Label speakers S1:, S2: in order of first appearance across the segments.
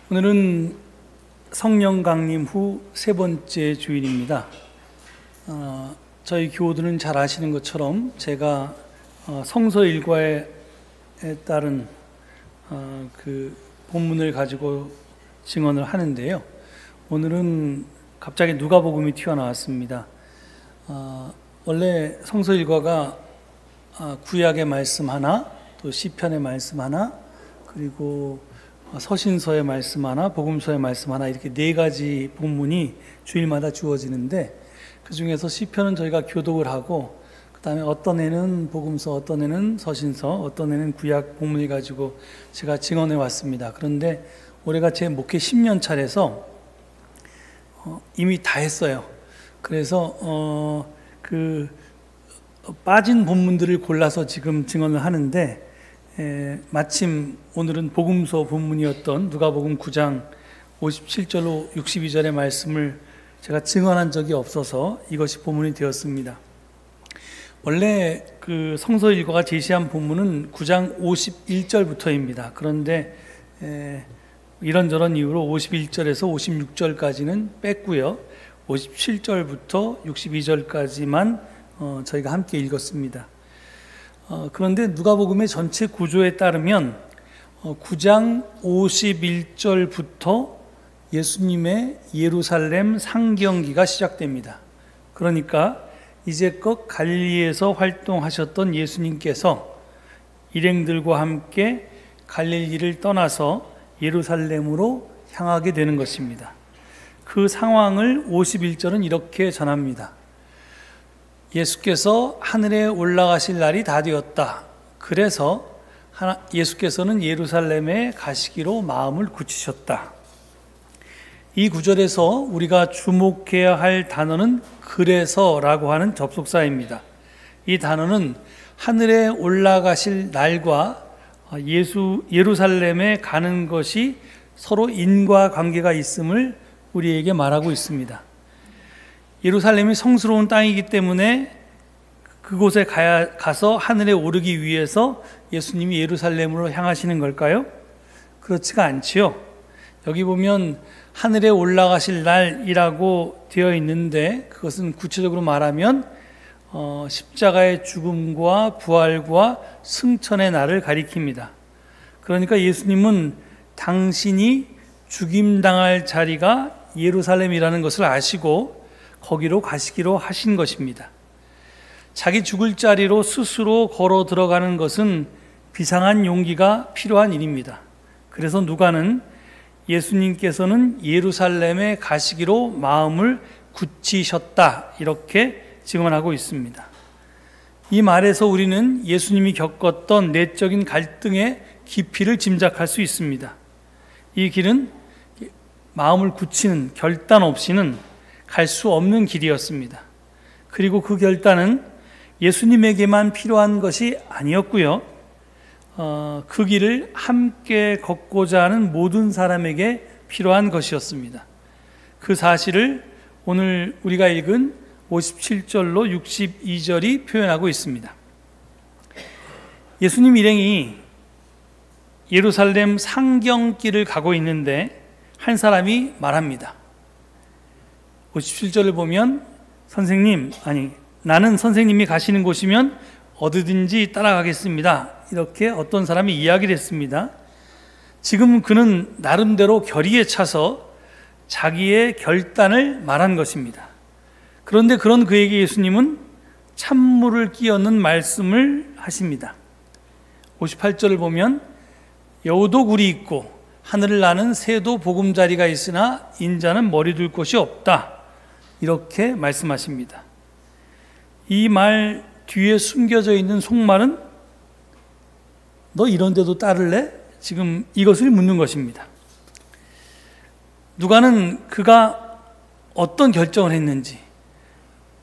S1: 오늘은 성령 강림 후 세 번째 주일입니다. 저희 교우들은 잘 아시는 것처럼 제가 성서 일과에 따른 그 본문을 가지고 증언을 하는데요. 오늘은 갑자기 누가복음이 튀어나왔습니다. 원래 성서 일과가 구약의 말씀 하나, 또 시편의 말씀 하나, 그리고 서신서의 말씀 하나, 복음서의 말씀 하나, 이렇게 네 가지 본문이 주일마다 주어지는데, 그 중에서 시편은 저희가 교독을 하고, 그 다음에 어떤 애는 복음서, 어떤 애는 서신서, 어떤 애는 구약 본문을 가지고 제가 증언해 왔습니다. 그런데 올해가 제 목회 10년 차라서 이미 다 했어요. 그래서 빠진 본문들을 골라서 지금 증언을 하는데, 마침 오늘은 복음서 본문이었던 누가복음 9장 57절로 62절의 말씀을 제가 증언한 적이 없어서 이것이 본문이 되었습니다. 원래 그 성서 일과가 제시한 본문은 9장 51절부터입니다. 그런데 이런저런 이유로 51절에서 56절까지는 뺐고요. 57절부터 62절까지만 저희가 함께 읽었습니다. 그런데 누가복음의 전체 구조에 따르면 9장 51절부터 예수님의 예루살렘 상경기가 시작됩니다. 그러니까 이제껏 갈릴리에서 활동하셨던 예수님께서 일행들과 함께 갈릴리를 떠나서 예루살렘으로 향하게 되는 것입니다. 그 상황을 51절은 이렇게 전합니다. 예수께서 하늘에 올라가실 날이 다 되었다. 그래서 예수께서는 예루살렘에 가시기로 마음을 굳히셨다. 이 구절에서 우리가 주목해야 할 단어는 그래서라고 하는 접속사입니다. 이 단어는 하늘에 올라가실 날과 예루살렘에 가는 것이 서로 인과관계가 있음을 우리에게 말하고 있습니다. 예루살렘이 성스러운 땅이기 때문에 그곳에 가서 하늘에 오르기 위해서 예수님이 예루살렘으로 향하시는 걸까요? 그렇지가 않지요. 여기 보면 하늘에 올라가실 날이라고 되어 있는데, 그것은 구체적으로 말하면 십자가의 죽음과 부활과 승천의 날을 가리킵니다. 그러니까 예수님은 당신이 죽임당할 자리가 예루살렘이라는 것을 아시고 거기로 가시기로 하신 것입니다. 자기 죽을 자리로 스스로 걸어 들어가는 것은 비상한 용기가 필요한 일입니다. 그래서 누가는 예수님께서는 예루살렘에 가시기로 마음을 굳히셨다, 이렇게 증언하고 있습니다. 이 말에서 우리는 예수님이 겪었던 내적인 갈등의 깊이를 짐작할 수 있습니다. 이 길은 마음을 굳히는 결단 없이는 갈 수 없는 길이었습니다. 그리고 그 결단은 예수님에게만 필요한 것이 아니었고요. 그 길을 함께 걷고자 하는 모든 사람에게 필요한 것이었습니다. 그 사실을 오늘 우리가 읽은 57절로 62절이 표현하고 있습니다. 예수님 일행이 예루살렘 상경길을 가고 있는데 한 사람이 말합니다. 57절을 보면 나는 선생님이 가시는 곳이면 어디든지 따라가겠습니다. 이렇게 어떤 사람이 이야기를 했습니다. 지금 그는 나름대로 결의에 차서 자기의 결단을 말한 것입니다. 그런데 그런 그에게 예수님은 찬물을 끼얹는 말씀을 하십니다. 58절을 보면 여우도 굴이 있고 하늘을 나는 새도 보금자리가 있으나 인자는 머리 둘 곳이 없다, 이렇게 말씀하십니다. 이 말 뒤에 숨겨져 있는 속말은 너 이런 데도 따를래? 지금 이것을 묻는 것입니다. 누가는 그가 어떤 결정을 했는지,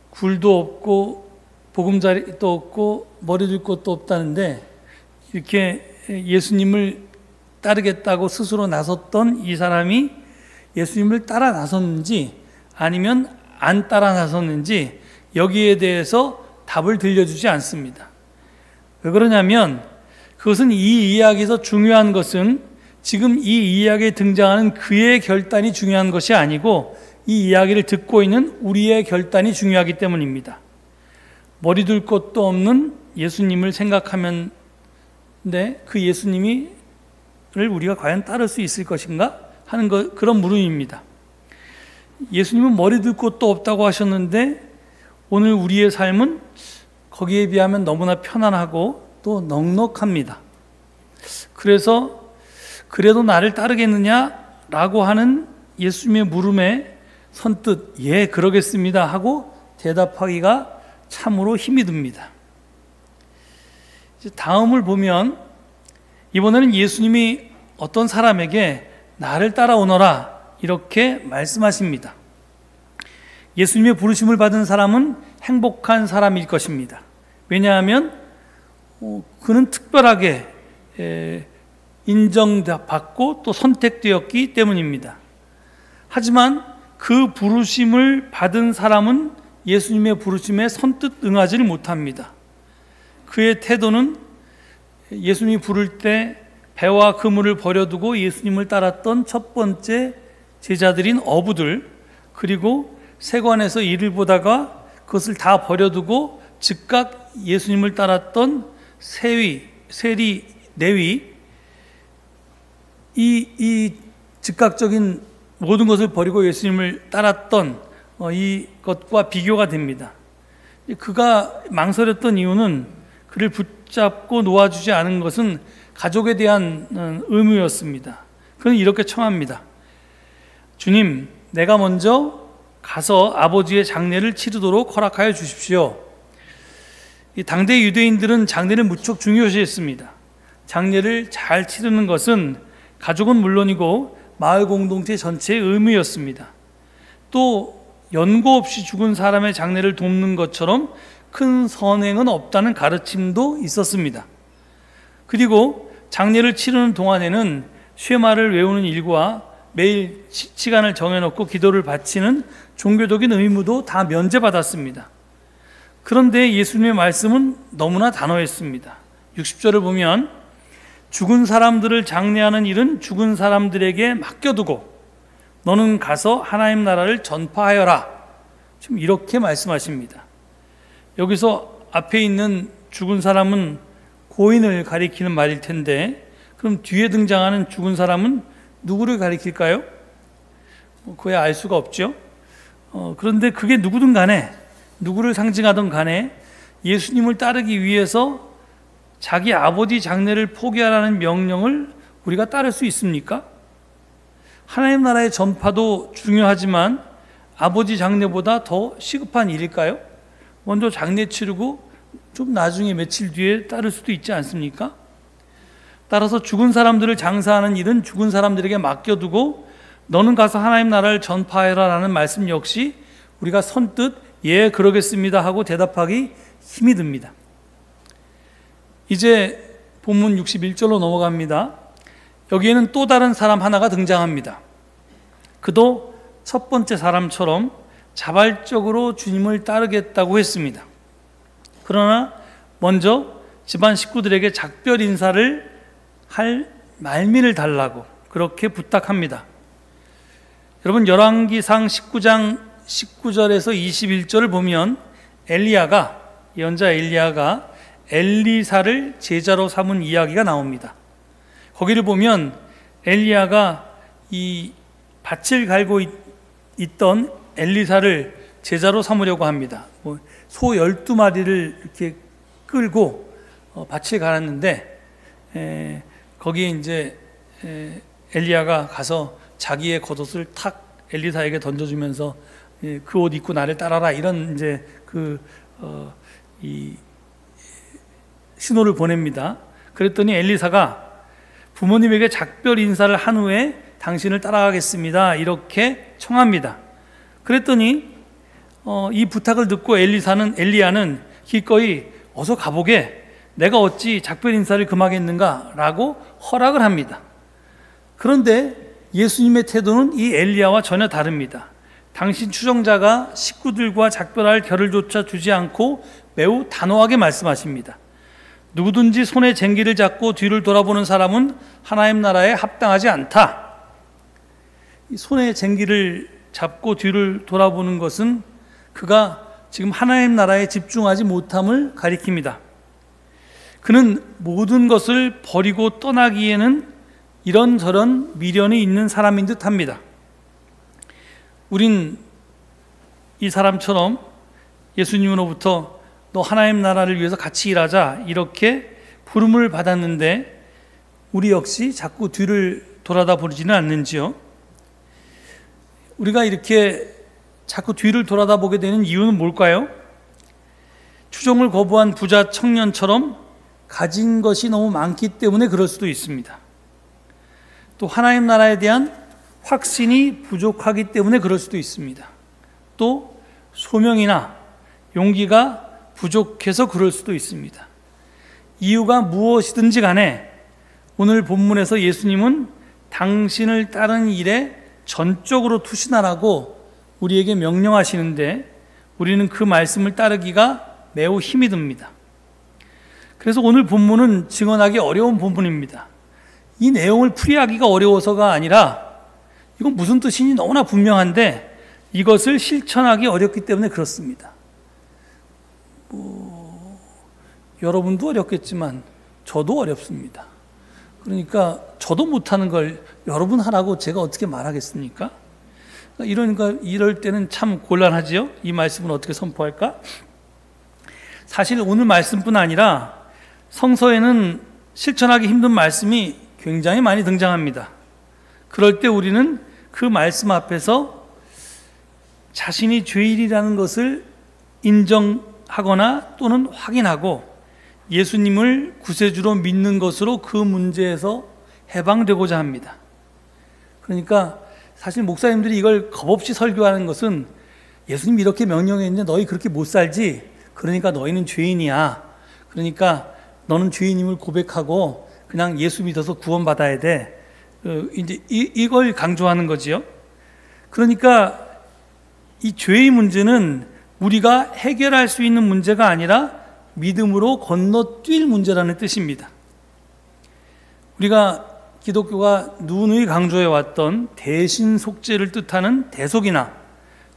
S1: 굴도 없고 보금자리도 없고 머리 둘 곳도 없다는데 이렇게 예수님을 따르겠다고 스스로 나섰던 이 사람이 예수님을 따라 나섰는지 아니면 안 따라 나섰는지 여기에 대해서 답을 들려주지 않습니다. 왜 그러냐면 그것은 이 이야기에서 중요한 것은 지금 이 이야기에 등장하는 그의 결단이 중요한 것이 아니고 이 이야기를 듣고 있는 우리의 결단이 중요하기 때문입니다. 머리 둘 곳도 없는 예수님을 생각하면 그 예수님을 우리가 과연 따를 수 있을 것인가 하는 그런 물음입니다. 예수님은 머리 둘 곳도 없다고 하셨는데 오늘 우리의 삶은 거기에 비하면 너무나 편안하고 또 넉넉합니다. 그래서 그래도 나를 따르겠느냐라고 하는 예수님의 물음에 선뜻 예 그러겠습니다 하고 대답하기가 참으로 힘이 듭니다. 다음을 보면 이번에는 예수님이 어떤 사람에게 나를 따라오너라 이렇게 말씀하십니다. 예수님의 부르심을 받은 사람은 행복한 사람일 것입니다. 왜냐하면 그는 특별하게 인정받고 또 선택되었기 때문입니다. 하지만 그 부르심을 받은 사람은 예수님의 부르심에 선뜻 응하지를 못합니다. 그의 태도는 예수님이 부를 때 배와 그물을 버려두고 예수님을 따랐던 첫 번째 제자들인 어부들, 그리고 세관에서 일을 보다가 그것을 다 버려두고 즉각 예수님을 따랐던 세리, 레위, 이 즉각적인 모든 것을 버리고 예수님을 따랐던 이것과 비교가 됩니다. 그가 망설였던 이유는 그를 붙잡고 놓아주지 않은 것은 가족에 대한 의무였습니다. 그는 이렇게 청합니다. 주님, 내가 먼저 가서 아버지의 장례를 치르도록 허락하여 주십시오. 당대 유대인들은 장례를 무척 중요시했습니다. 장례를 잘 치르는 것은 가족은 물론이고 마을 공동체 전체의 의무였습니다. 또 연고 없이 죽은 사람의 장례를 돕는 것처럼 큰 선행은 없다는 가르침도 있었습니다. 그리고 장례를 치르는 동안에는 쉐마를 외우는 일과 매일 시간을 정해놓고 기도를 바치는 종교적인 의무도 다 면제받았습니다. 그런데 예수님의 말씀은 너무나 단호했습니다. 60절을 보면 죽은 사람들을 장례하는 일은 죽은 사람들에게 맡겨두고 너는 가서 하나님 나라를 전파하여라. 지금 이렇게 말씀하십니다. 여기서 앞에 있는 죽은 사람은 고인을 가리키는 말일 텐데 그럼 뒤에 등장하는 죽은 사람은 누구를 가리킬까요? 그야 알 수가 없죠. 그런데 그게 누구든 간에 누구를 상징하든 간에 예수님을 따르기 위해서 자기 아버지 장례를 포기하라는 명령을 우리가 따를 수 있습니까? 하나님 나라의 전파도 중요하지만 아버지 장례보다 더 시급한 일일까요? 먼저 장례 치르고 좀 나중에 며칠 뒤에 따를 수도 있지 않습니까? 따라서 죽은 사람들을 장사하는 일은 죽은 사람들에게 맡겨두고 너는 가서 하나님 나라를 전파해라 라는 말씀 역시 우리가 선뜻 예 그러겠습니다 하고 대답하기 힘이 듭니다. 이제 본문 61절로 넘어갑니다. 여기에는 또 다른 사람 하나가 등장합니다. 그도 첫 번째 사람처럼 자발적으로 주님을 따르겠다고 했습니다. 그러나 먼저 집안 식구들에게 작별 인사를 할 말미를 달라고 그렇게 부탁합니다. 여러분 열왕기상 19장 19절에서 21절을 보면 예언자 엘리야가 엘리사를 제자로 삼은 이야기가 나옵니다. 거기를 보면 엘리야가 이 밭을 갈고 있던 엘리사를 제자로 삼으려고 합니다. 소 12마리를 이렇게 끌고 밭을 갈았는데 거기에 이제 엘리야가 가서 자기의 겉옷을 탁 엘리사에게 던져주면서 그 옷 입고 나를 따라라 이런 이제 이 신호를 보냅니다. 그랬더니 엘리사가 부모님에게 작별 인사를 한 후에 당신을 따라가겠습니다 이렇게 청합니다. 그랬더니 이 부탁을 듣고 엘리야는 기꺼이 어서 가보게 내가 어찌 작별 인사를 금하겠는가 라고 허락을 합니다. 그런데 예수님의 태도는 이 엘리야와 전혀 다릅니다. 당신 추종자가 식구들과 작별할 겨를조차 주지 않고 매우 단호하게 말씀하십니다. 누구든지 손에 쟁기를 잡고 뒤를 돌아보는 사람은 하나님 나라에 합당하지 않다. 이 손에 쟁기를 잡고 뒤를 돌아보는 것은 그가 지금 하나님 나라에 집중하지 못함을 가리킵니다. 그는 모든 것을 버리고 떠나기에는 이런저런 미련이 있는 사람인 듯 합니다. 우린 이 사람처럼 예수님으로부터 너 하나님 나라를 위해서 같이 일하자 이렇게 부름을 받았는데 우리 역시 자꾸 뒤를 돌아다 보지는 않는지요? 우리가 이렇게 자꾸 뒤를 돌아다 보게 되는 이유는 뭘까요? 추종을 거부한 부자 청년처럼 가진 것이 너무 많기 때문에 그럴 수도 있습니다. 또 하나님 나라에 대한 확신이 부족하기 때문에 그럴 수도 있습니다. 또 소명이나 용기가 부족해서 그럴 수도 있습니다. 이유가 무엇이든지 간에 오늘 본문에서 예수님은 당신을 따르는 일에 전적으로 투신하라고 우리에게 명령하시는데 우리는 그 말씀을 따르기가 매우 힘이 듭니다. 그래서 오늘 본문은 증언하기 어려운 본문입니다. 이 내용을 풀이하기가 어려워서가 아니라 이건 무슨 뜻인지 너무나 분명한데 이것을 실천하기 어렵기 때문에 그렇습니다. 여러분도 어렵겠지만 저도 어렵습니다. 그러니까 저도 못하는 걸 여러분 하라고 제가 어떻게 말하겠습니까? 이러니까 이럴 때는 참 곤란하지요. 이 말씀을 어떻게 선포할까? 사실 오늘 말씀뿐 아니라 성서에는 실천하기 힘든 말씀이 굉장히 많이 등장합니다. 그럴 때 우리는 그 말씀 앞에서 자신이 죄인이라는 것을 인정하거나 또는 확인하고 예수님을 구세주로 믿는 것으로 그 문제에서 해방되고자 합니다. 그러니까 사실 목사님들이 이걸 겁없이 설교하는 것은 예수님이 이렇게 명령했는데 너희 그렇게 못 살지? 그러니까 너희는 죄인이야. 그러니까 너는 죄인임을 고백하고 그냥 예수 믿어서 구원받아야 돼. 이제 이걸 강조하는 거지요. 그러니까 이 죄의 문제는 우리가 해결할 수 있는 문제가 아니라 믿음으로 건너뛸 문제라는 뜻입니다. 우리가 기독교가 누누이 강조해왔던 대신 속죄를 뜻하는 대속이나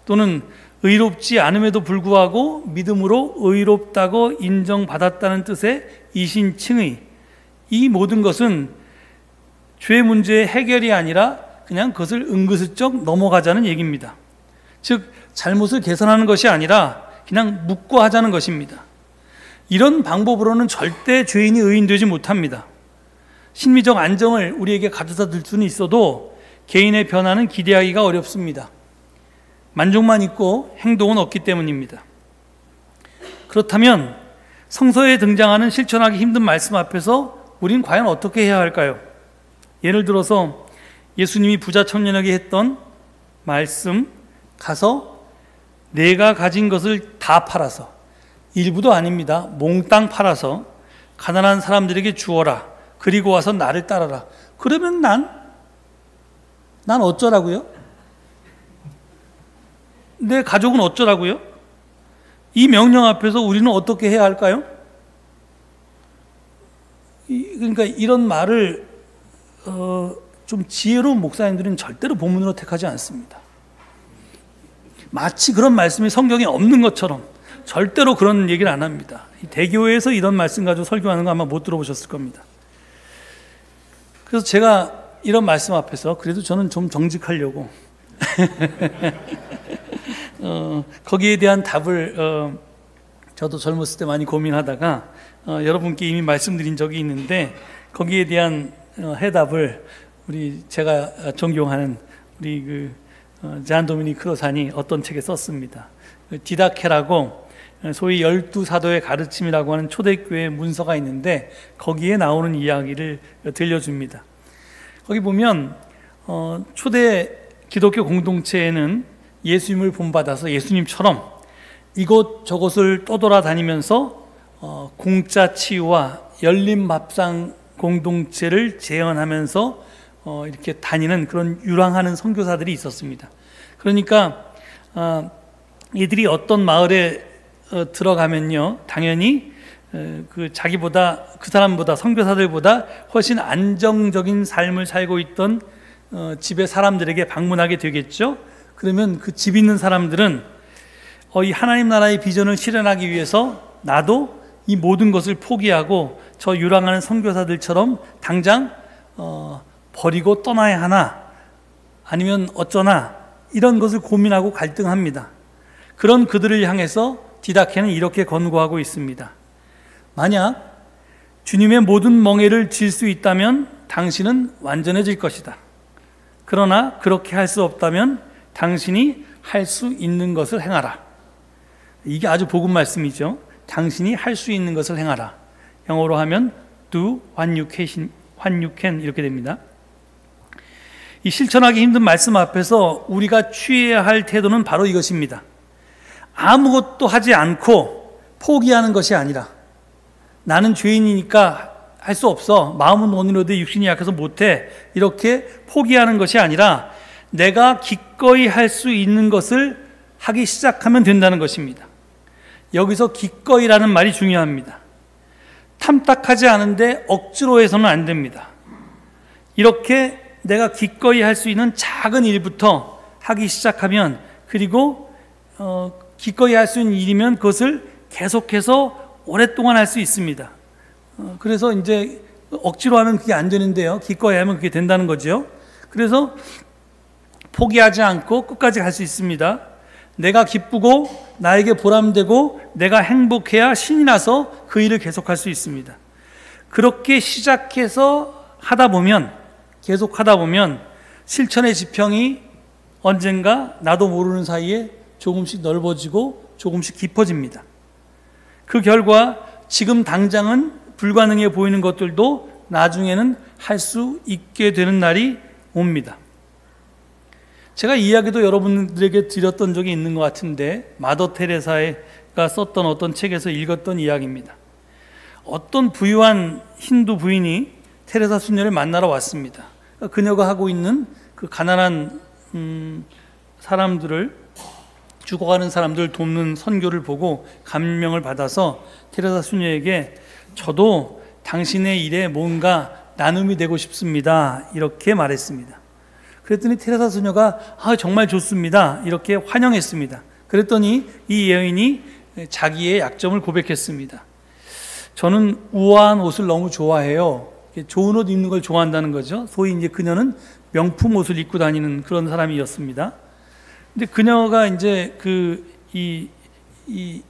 S1: 또는 의롭지 않음에도 불구하고 믿음으로 의롭다고 인정받았다는 뜻의 이신칭의, 이 모든 것은 죄 문제의 해결이 아니라 그냥 그것을 은근슬쩍 넘어가자는 얘기입니다. 즉 잘못을 개선하는 것이 아니라 그냥 묵과하자는 것입니다. 이런 방법으로는 절대 죄인이 의인되지 못합니다. 심리적 안정을 우리에게 가져다 줄 수는 있어도 개인의 변화는 기대하기가 어렵습니다. 만족만 있고 행동은 없기 때문입니다. 그렇다면 성서에 등장하는 실천하기 힘든 말씀 앞에서 우린 과연 어떻게 해야 할까요? 예를 들어서 예수님이 부자 청년에게 했던 말씀, 가서 내가 가진 것을 다 팔아서, 일부도 아닙니다, 몽땅 팔아서 가난한 사람들에게 주어라. 그리고 와서 나를 따라라. 그러면 난 어쩌라고요? 내 가족은 어쩌라고요? 이 명령 앞에서 우리는 어떻게 해야 할까요? 그러니까 이런 말을 좀 지혜로운 목사님들은 절대로 본문으로 택하지 않습니다. 마치 그런 말씀이 성경에 없는 것처럼 절대로 그런 얘기를 안 합니다. 대교회에서 이런 말씀 가지고 설교하는 거 아마 못 들어보셨을 겁니다. 그래서 제가 이런 말씀 앞에서 그래도 저는 좀 정직하려고 거기에 대한 답을 저도 젊었을 때 많이 고민하다가 여러분께 이미 말씀드린 적이 있는데 거기에 대한 해답을 제가 존경하는 우리 잔 도미닉 크로산이 어떤 책에 썼습니다. 디다케라고 소위 12사도의 가르침이라고 하는 초대교회 문서가 있는데 거기에 나오는 이야기를 들려줍니다. 거기 보면 초대 기독교 공동체에는 예수님을 본받아서 예수님처럼 이곳저곳을 떠돌아다니면서 공짜 치유와 열린 밥상 공동체를 재현하면서 이렇게 다니는 그런 유랑하는 선교사들이 있었습니다. 그러니까 이들이 어떤 마을에 들어가면요, 당연히 그 자기보다, 그 사람보다, 선교사들보다 훨씬 안정적인 삶을 살고 있던 집의 사람들에게 방문하게 되겠죠. 그러면 그 집 있는 사람들은 이 하나님 나라의 비전을 실현하기 위해서 나도 이 모든 것을 포기하고 저 유랑하는 선교사들처럼 당장 버리고 떠나야 하나, 아니면 어쩌나, 이런 것을 고민하고 갈등합니다. 그런 그들을 향해서 디다케는 이렇게 권고하고 있습니다. 만약 주님의 모든 멍에를 질 수 있다면 당신은 완전해질 것이다. 그러나 그렇게 할 수 없다면 당신이 할 수 있는 것을 행하라. 이게 아주 복음 말씀이죠. 당신이 할 수 있는 것을 행하라. 영어로 하면 do what you can 이렇게 됩니다. 이 실천하기 힘든 말씀 앞에서 우리가 취해야 할 태도는 바로 이것입니다. 아무것도 하지 않고 포기하는 것이 아니라, 나는 죄인이니까 할 수 없어, 마음은 원이로되 육신이 약해서 못해, 이렇게 포기하는 것이 아니라 내가 기꺼이 할 수 있는 것을 하기 시작하면 된다는 것입니다. 여기서 기꺼이라는 말이 중요합니다. 탐탁하지 않은데 억지로 해서는 안 됩니다. 이렇게 내가 기꺼이 할 수 있는 작은 일부터 하기 시작하면, 그리고 기꺼이 할 수 있는 일이면 그것을 계속해서 오랫동안 할 수 있습니다. 그래서 이제 억지로 하면 그게 안 되는데요, 기꺼이 하면 그게 된다는 거죠. 그래서 포기하지 않고 끝까지 갈 수 있습니다. 내가 기쁘고 나에게 보람되고 내가 행복해야 신이 나서 그 일을 계속할 수 있습니다. 그렇게 시작해서 하다 보면, 계속 하다 보면 실천의 지평이 언젠가 나도 모르는 사이에 조금씩 넓어지고 조금씩 깊어집니다. 그 결과 지금 당장은 불가능해 보이는 것들도 나중에는 할 수 있게 되는 날이 옵니다. 제가 이 이야기도 여러분들에게 드렸던 적이 있는 것 같은데, 마더 테레사가 썼던 어떤 책에서 읽었던 이야기입니다. 어떤 부유한 힌두 부인이 테레사 수녀를 만나러 왔습니다. 그녀가 하고 있는 그 가난한 사람들을, 죽어가는 사람들을 돕는 선교를 보고 감명을 받아서 테레사 수녀에게 저도 당신의 일에 뭔가 나눔이 되고 싶습니다, 이렇게 말했습니다. 그랬더니 테레사 수녀가 정말 좋습니다, 이렇게 환영했습니다. 그랬더니 이 여인이 자기의 약점을 고백했습니다. 저는 우아한 옷을 너무 좋아해요. 좋은 옷 입는 걸 좋아한다는 거죠. 소위 이제 그녀는 명품 옷을 입고 다니는 그런 사람이었습니다. 근데 그녀가 이제 이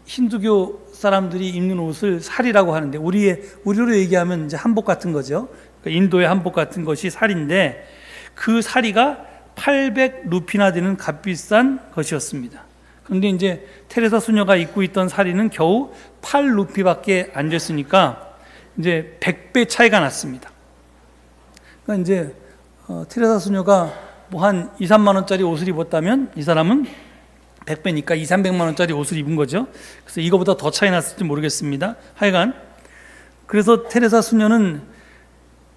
S1: 힌두교 사람들이 입는 옷을 사리라고 하는데, 우리로 얘기하면 이제 한복 같은 거죠. 그러니까 인도의 한복 같은 것이 사리인데, 그 사리가 800루피나 되는 값비싼 것이었습니다. 그런데 이제 테레사 수녀가 입고 있던 사리는 겨우 8루피밖에 안 됐으니까 이제 100배 차이가 났습니다. 그러니까 이제 테레사 수녀가 뭐 한 2, 3만 원짜리 옷을 입었다면 이 사람은 100배니까 2, 300만 원짜리 옷을 입은 거죠. 그래서 이거보다 더 차이 났을지 모르겠습니다. 하여간 그래서 테레사 수녀는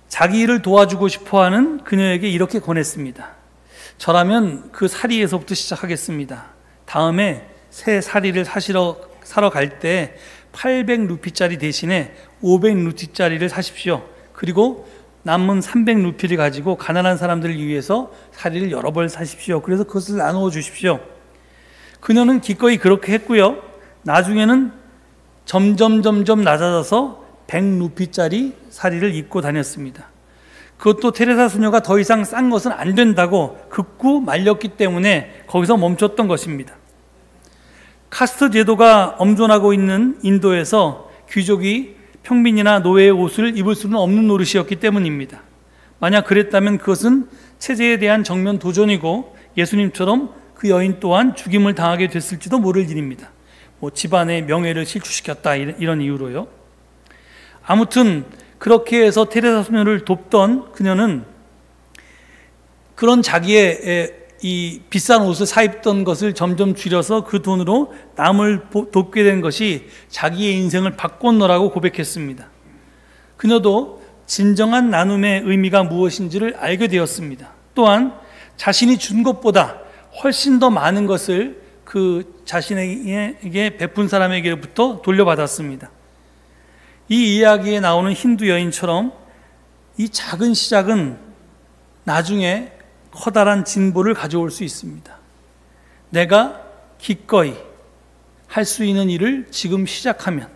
S1: 자기 일을 도와주고 싶어하는 그녀에게 이렇게 권했습니다. 저라면 그 사리에서부터 시작하겠습니다. 다음에 새 사리를 사러 갈 때 800루피짜리 대신에 500루피짜리를 사십시오. 그리고 남은 300루피를 가지고 가난한 사람들을 위해서 사리를 여러 벌 사십시오. 그래서 그것을 나누어 주십시오. 그녀는 기꺼이 그렇게 했고요. 나중에는 점점 낮아져서 100루피짜리 사리를 입고 다녔습니다. 그것도 테레사 수녀가 더 이상 싼 것은 안 된다고 극구 말렸기 때문에 거기서 멈췄던 것입니다. 카스트 제도가 엄존하고 있는 인도에서 귀족이 평민이나 노예의 옷을 입을 수는 없는 노릇이었기 때문입니다. 만약 그랬다면 그것은 체제에 대한 정면 도전이고 예수님처럼 그 여인 또한 죽임을 당하게 됐을지도 모를 일입니다. 집안의 명예를 실추시켰다, 이런 이유로요. 아무튼 그렇게 해서 테레사 수녀를 돕던 그녀는 그런 자기의 이 비싼 옷을 사 입던 것을 점점 줄여서 그 돈으로 남을 돕게 된 것이 자기의 인생을 바꿨노라고 고백했습니다. 그녀도 진정한 나눔의 의미가 무엇인지를 알게 되었습니다. 또한 자신이 준 것보다 훨씬 더 많은 것을 그 자신에게 베푼 사람에게부터 돌려받았습니다. 이 이야기에 나오는 힌두 여인처럼 이 작은 시작은 나중에 커다란 진보를 가져올 수 있습니다. 내가 기꺼이 할 수 있는 일을 지금 시작하면,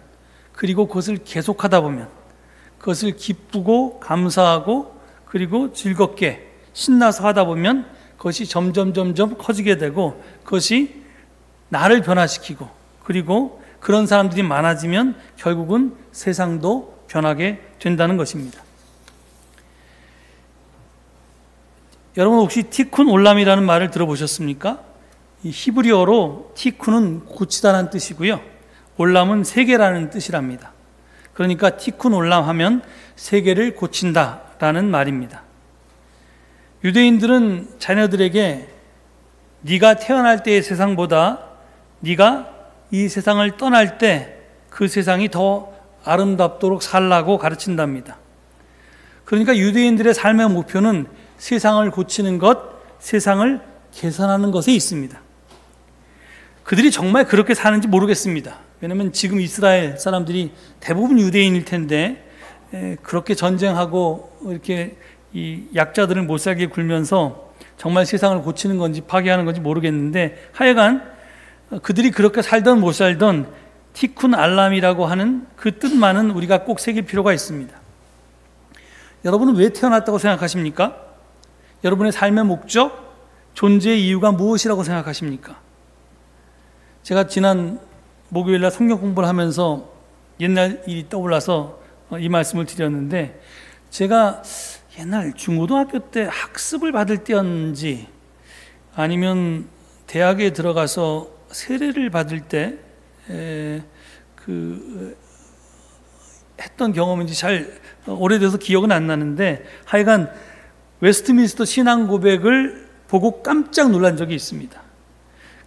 S1: 그리고 그것을 계속하다 보면, 그것을 기쁘고 감사하고 그리고 즐겁게 신나서 하다 보면 그것이 점점 커지게 되고, 그것이 나를 변화시키고, 그리고 그런 사람들이 많아지면 결국은 세상도 변하게 된다는 것입니다. 여러분 혹시 티쿤 올람이라는 말을 들어보셨습니까? 이 히브리어로 티쿤은 고치다라는 뜻이고요, 올람은 세계라는 뜻이랍니다. 그러니까 티쿤 올람 하면 세계를 고친다라는 말입니다. 유대인들은 자녀들에게 네가 태어날 때의 세상보다 네가 이 세상을 떠날 때 그 세상이 더 아름답도록 살라고 가르친답니다. 그러니까 유대인들의 삶의 목표는 세상을 고치는 것, 세상을 개선하는 것에 있습니다. 그들이 정말 그렇게 사는지 모르겠습니다. 왜냐하면 지금 이스라엘 사람들이 대부분 유대인일 텐데 그렇게 전쟁하고 이렇게 이 약자들을 못 살게 굴면서 정말 세상을 고치는 건지 파괴하는 건지 모르겠는데, 하여간 그들이 그렇게 살던 못 살던 티쿤 알람이라고 하는 그 뜻만은 우리가 꼭 새길 필요가 있습니다. 여러분은 왜 태어났다고 생각하십니까? 여러분의 삶의 목적, 존재의 이유가 무엇이라고 생각하십니까? 제가 지난 목요일날 성경 공부를 하면서 옛날 일이 떠올라서 이 말씀을 드렸는데, 제가 옛날 중고등학교 때 학습을 받을 때였는지 아니면 대학에 들어가서 세례를 받을 때 했던 경험인지 잘 오래돼서 기억은 안 나는데, 하여간 웨스트민스터 신앙 고백을 보고 깜짝 놀란 적이 있습니다.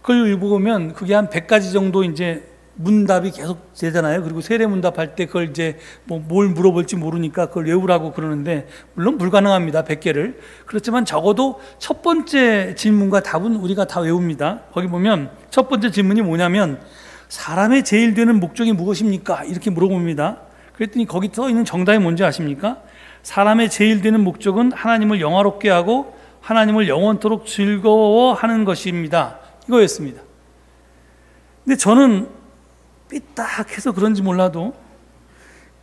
S1: 그걸 읽어보면 그게 한 100가지 정도 이제 문답이 계속 되잖아요. 그리고 세례 문답할 때 그걸 이제 뭘 물어볼지 모르니까 그걸 외우라고 그러는데, 물론 불가능합니다. 100개를. 그렇지만 적어도 첫 번째 질문과 답은 우리가 다 외웁니다. 거기 보면 첫 번째 질문이 뭐냐면, 사람의 제일 되는 목적이 무엇입니까? 이렇게 물어봅니다. 그랬더니 거기 써 있는 정답이 뭔지 아십니까? 사람의 제일 되는 목적은 하나님을 영화롭게 하고 하나님을 영원토록 즐거워하는 것입니다. 이거였습니다. 근데 저는 삐딱해서 그런지 몰라도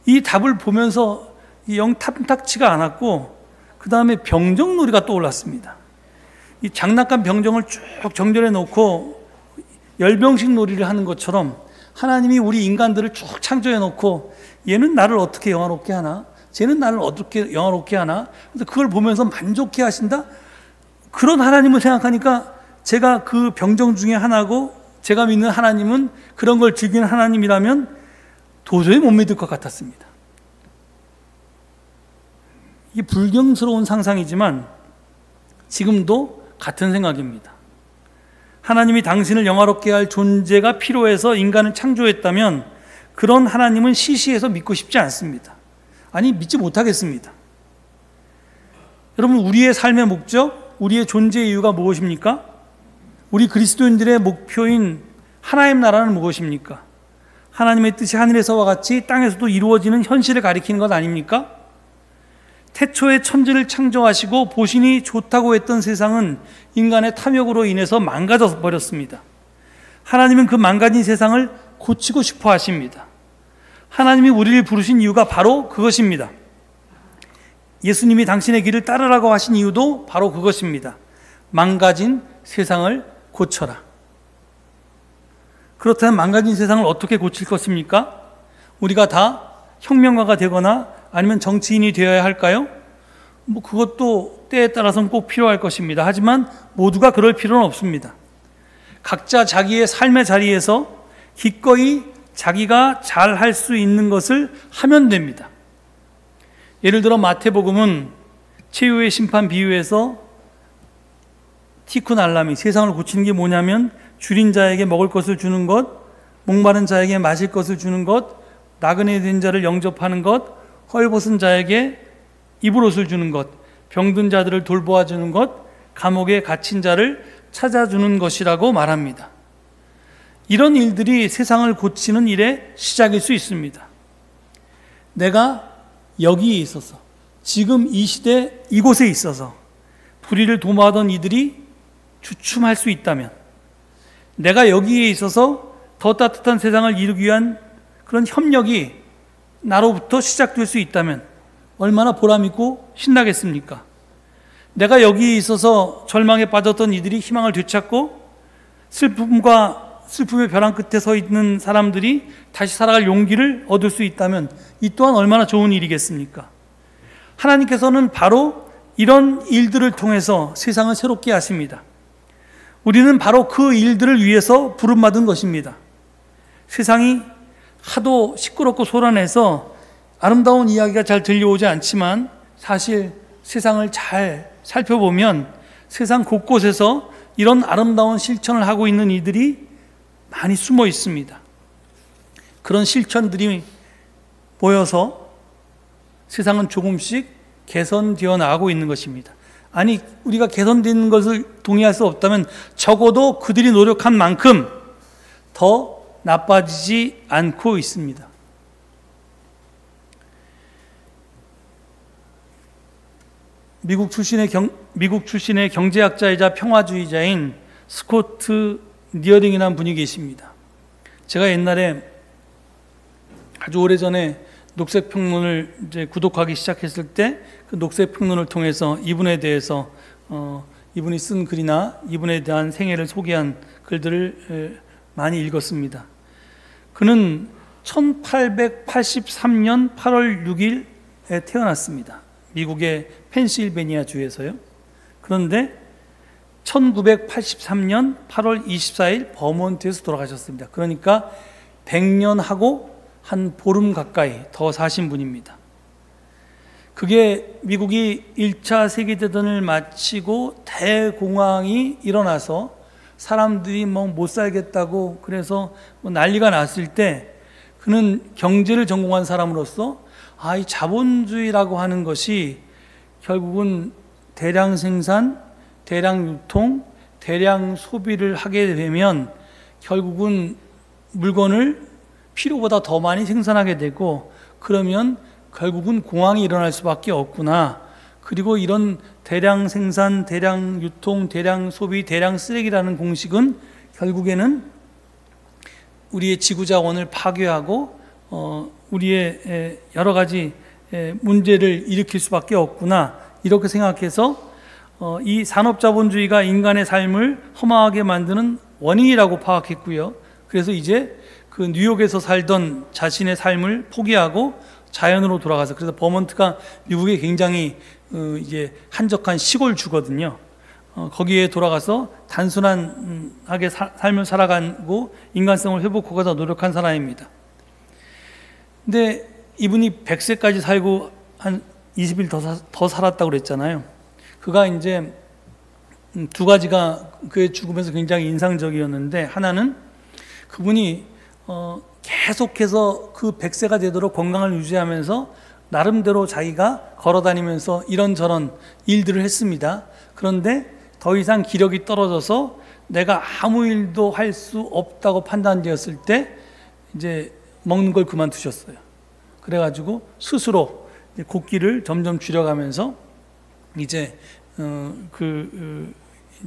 S1: 이 답을 보면서 영 탐탁치가 않았고, 그 다음에 병정놀이가 떠올랐습니다. 이 장난감 병정을 쭉 정렬해 놓고 열병식 놀이를 하는 것처럼 하나님이 우리 인간들을 쭉 창조해 놓고, 얘는 나를 어떻게 영화롭게 하나, 쟤는 나를 어떻게 영화롭게 하나, 그래서 그걸 보면서 만족해 하신다? 그런 하나님을 생각하니까 제가 그 병정 중에 하나고, 제가 믿는 하나님은 그런 걸 즐기는 하나님이라면 도저히 못 믿을 것 같았습니다. 이게 불경스러운 상상이지만 지금도 같은 생각입니다. 하나님이 당신을 영화롭게 할 존재가 필요해서 인간을 창조했다면 그런 하나님은 시시해서 믿고 싶지 않습니다. 아니, 믿지 못하겠습니다. 여러분, 우리의 삶의 목적, 우리의 존재의 이유가 무엇입니까? 우리 그리스도인들의 목표인 하나님 나라는 무엇입니까? 하나님의 뜻이 하늘에서와 같이 땅에서도 이루어지는 현실을 가리키는 것 아닙니까? 태초에 천지를 창조하시고 보시니 좋다고 했던 세상은 인간의 탐욕으로 인해서 망가져 버렸습니다. 하나님은 그 망가진 세상을 고치고 싶어 하십니다. 하나님이 우리를 부르신 이유가 바로 그것입니다. 예수님이 당신의 길을 따르라고 하신 이유도 바로 그것입니다. 망가진 세상을 고쳐라. 그렇다면 망가진 세상을 어떻게 고칠 것입니까? 우리가 다 혁명가가 되거나 아니면 정치인이 되어야 할까요? 그것도 때에 따라서는 꼭 필요할 것입니다. 하지만 모두가 그럴 필요는 없습니다. 각자 자기의 삶의 자리에서 기꺼이 자기가 잘 할 수 있는 것을 하면 됩니다. 예를 들어 마태복음은 최후의 심판 비유에서 티쿤 알람이 세상을 고치는 게 뭐냐면, 줄인 자에게 먹을 것을 주는 것, 목마른 자에게 마실 것을 주는 것, 나그네 된 자를 영접하는 것, 헐벗은 자에게 입을 옷을 주는 것, 병든 자들을 돌보아 주는 것, 감옥에 갇힌 자를 찾아주는 것이라고 말합니다. 이런 일들이 세상을 고치는 일의 시작일 수 있습니다. 내가 여기에 있어서, 지금 이 시대 이곳에 있어서 불의를 도모하던 이들이 주춤할 수 있다면, 내가 여기에 있어서 더 따뜻한 세상을 이루기 위한 그런 협력이 나로부터 시작될 수 있다면 얼마나 보람있고 신나겠습니까? 내가 여기에 있어서 절망에 빠졌던 이들이 희망을 되찾고 슬픔의 벼랑 끝에 서 있는 사람들이 다시 살아갈 용기를 얻을 수 있다면 이 또한 얼마나 좋은 일이겠습니까? 하나님께서는 바로 이런 일들을 통해서 세상을 새롭게 하십니다. 우리는 바로 그 일들을 위해서 부름받은 것입니다. 세상이 하도 시끄럽고 소란해서 아름다운 이야기가 잘 들려오지 않지만, 사실 세상을 잘 살펴보면 세상 곳곳에서 이런 아름다운 실천을 하고 있는 이들이 많이 숨어 있습니다. 그런 실천들이 모여서 세상은 조금씩 개선되어 나가고 있는 것입니다. 아니, 우리가 개선되는 것을 동의할 수 없다면 적어도 그들이 노력한 만큼 더 나빠지지 않고 있습니다. 미국 출신의 경제학자이자 평화주의자인 스코트 니어링이라는 분이 계십니다. 제가 옛날에 아주 오래전에 녹색평론을 이제 구독하기 시작했을 때 그 녹색평론을 통해서 이분에 대해서 이분이 쓴 글이나 이분에 대한 생애를 소개한 글들을 많이 읽었습니다. 그는 1883년 8월 6일에 태어났습니다. 미국의 펜실베니아 주에서요. 그런데 1983년 8월 24일 버몬트에서 돌아가셨습니다. 그러니까 100년하고 한 보름 가까이 더 사신 분입니다. 그게 미국이 1차 세계대전을 마치고 대공황이 일어나서 사람들이 뭐 못 살겠다고 그래서 뭐 난리가 났을 때, 그는 경제를 전공한 사람으로서 이 자본주의라고 하는 것이 결국은 대량 생산, 대량 유통, 대량 소비를 하게 되면 결국은 물건을 필요보다 더 많이 생산하게 되고, 그러면 결국은 공황이 일어날 수밖에 없구나. 그리고 이런 대량 생산, 대량 유통, 대량 소비, 대량 쓰레기라는 공식은 결국에는 우리의 지구 자원을 파괴하고 우리의 여러 가지 문제를 일으킬 수밖에 없구나. 이렇게 생각해서 이 산업자본주의가 인간의 삶을 허망하게 만드는 원인이라고 파악했고요. 그래서 이제 그 뉴욕에서 살던 자신의 삶을 포기하고 자연으로 돌아가서, 그래서 버몬트가 미국의 굉장히 이제 한적한 시골 주거든요. 거기에 돌아가서 단순하게 삶을 살아가고 인간성을 회복하고자 노력한 사람입니다. 근데 이분이 100세까지 살고 한 20일 더 살았다고 그랬잖아요. 그가 이제 두 가지가 그의 죽음에서 굉장히 인상적이었는데, 하나는 그분이 계속해서 그 100세가 되도록 건강을 유지하면서 나름대로 자기가 걸어다니면서 이런저런 일들을 했습니다. 그런데 더 이상 기력이 떨어져서 내가 아무 일도 할 수 없다고 판단되었을 때 이제 먹는 걸 그만두셨어요. 그래가지고 스스로 곡기를 점점 줄여가면서 이제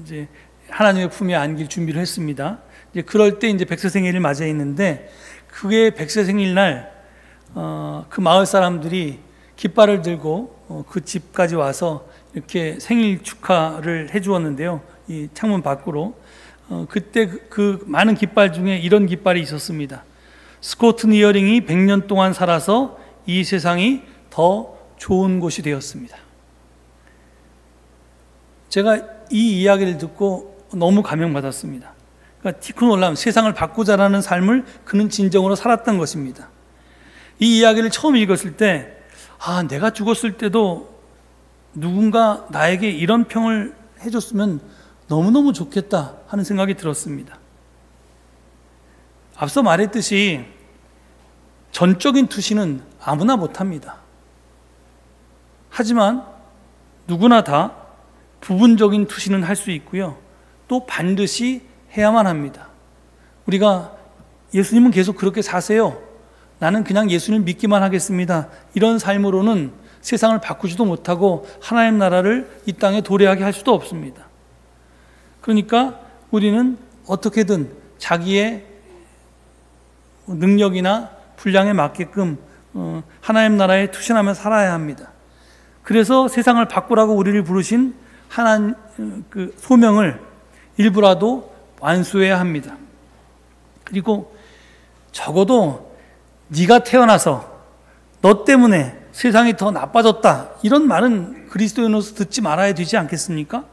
S1: 이제 하나님의 품에 안길 준비를 했습니다. 이제 그럴 때 이제 100세 생일을 맞이했는데, 그게 100세 생일날 그 마을 사람들이 깃발을 들고 그 집까지 와서 이렇게 생일 축하를 해주었는데요. 이 창문 밖으로. 그때 그 많은 깃발 중에 이런 깃발이 있었습니다. 스코트 니어링이 100년 동안 살아서 이 세상이 더 좋은 곳이 되었습니다. 제가 이 이야기를 듣고 너무 감명받았습니다. 그러니까 티콘 올람, 세상을 바꾸자라는 삶을 그는 진정으로 살았던 것입니다. 이 이야기를 처음 읽었을 때, 내가 죽었을 때도 누군가 나에게 이런 평을 해줬으면 너무너무 좋겠다 하는 생각이 들었습니다. 앞서 말했듯이 전적인 투시는 아무나 못합니다. 하지만 누구나 다 부분적인 투시는 할 수 있고요. 또 반드시 해야만 합니다. 우리가 예수님은 계속 그렇게 사세요 나는 그냥 예수님을 믿기만 하겠습니다, 이런 삶으로는 세상을 바꾸지도 못하고 하나님 나라를 이 땅에 도래하게 할 수도 없습니다. 그러니까 우리는 어떻게든 자기의 능력이나 분량에 맞게끔 하나님 나라에 투신하며 살아야 합니다. 그래서 세상을 바꾸라고 우리를 부르신 하나님 그 소명을 일부라도 완수해야 합니다. 그리고 적어도 네가 태어나서 너 때문에 세상이 더 나빠졌다, 이런 말은 그리스도인으로서 듣지 말아야 되지 않겠습니까?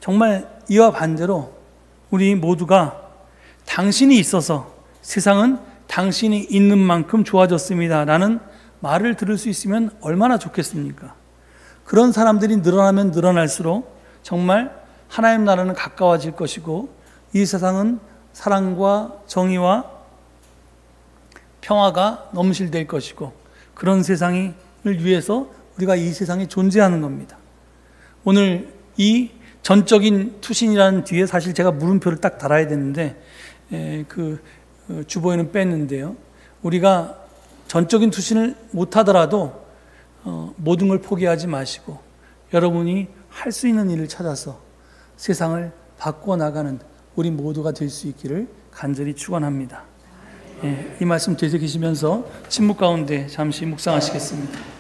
S1: 정말 이와 반대로 우리 모두가 당신이 있어서 세상은 당신이 있는 만큼 좋아졌습니다 라는 말을 들을 수 있으면 얼마나 좋겠습니까? 그런 사람들이 늘어나면 늘어날수록 정말 하나님 나라는 가까워질 것이고 이 세상은 사랑과 정의와 평화가 넘실될 것이고 그런 세상을 위해서 우리가 이 세상에 존재하는 겁니다. 오늘 이 전적인 투신이라는 뒤에 사실 제가 물음표를 딱 달아야 되는데 주보에는 뺐는데요. 우리가 전적인 투신을 못하더라도 모든 걸 포기하지 마시고 여러분이 할 수 있는 일을 찾아서 세상을 바꾸어 나가는 우리 모두가 될 수 있기를 간절히 축원합니다. 이 말씀 되새기시면서 침묵 가운데 잠시 묵상하시겠습니다.